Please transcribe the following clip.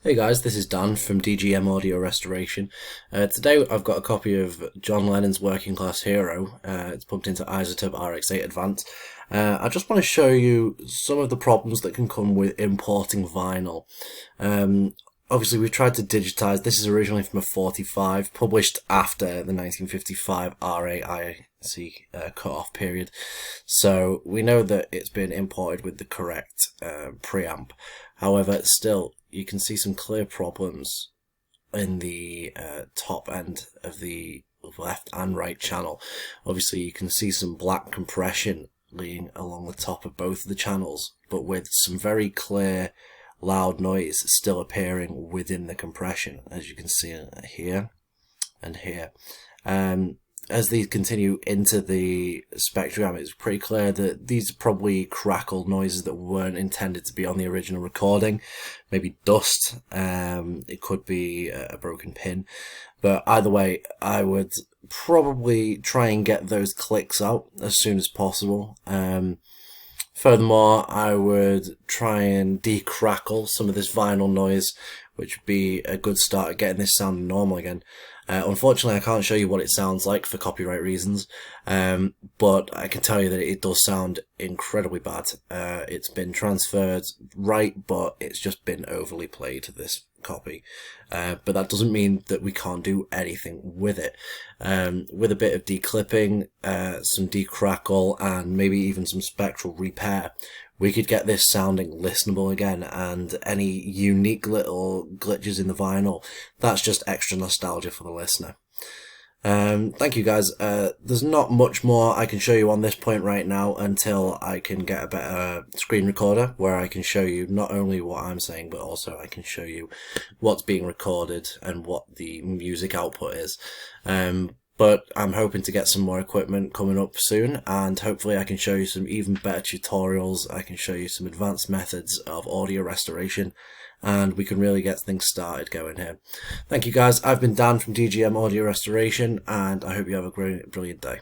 Hey guys, this is Dan from DGM Audio Restoration. Today I've got a copy of John Lennon's Working Class Hero. It's pumped into Isotope RX8 Advance. I just want to show you some of the problems that can come with importing vinyl. Obviously we've tried to digitize. This is originally from a 45, published after the 1955 RAIC cut-off period. So we know that it's been imported with the correct preamp. However, still, you can see some clear problems in the top end of the left and right channel. Obviously, you can see some black compression leading along the top of both of the channels, but with some very clear loud noise still appearing within the compression, as you can see here and here. As these continue into the spectrogram, it's pretty clear that these are probably crackle noises that weren't intended to be on the original recording. Maybe dust, it could be a broken pin. But either way, I would probably try and get those clicks out as soon as possible. Furthermore, I would try and decrackle some of this vinyl noise, which would be a good start at getting this sounding normal again. Unfortunately, I can't show you what it sounds like for copyright reasons, but I can tell you that it does sound incredibly bad. It's been transferred right, but it's just been overly played, this copy. But that doesn't mean that we can't do anything with it. With a bit of declipping, some decrackle, and maybe even some spectral repair, we could get this sounding listenable again, and any unique little glitches in the vinyl, that's just extra nostalgia for the listener. Thank you guys. There's not much more I can show you on this point right now until I can get a better screen recorder where I can show you not only what I'm saying, but also I can show you what's being recorded and what the music output is. But I'm hoping to get some more equipment coming up soon, and hopefully I can show you some even better tutorials. I can show you some advanced methods of audio restoration, and we can really get things started going here. Thank you guys. I've been Dan from DGM Audio Restoration, and I hope you have a brilliant day.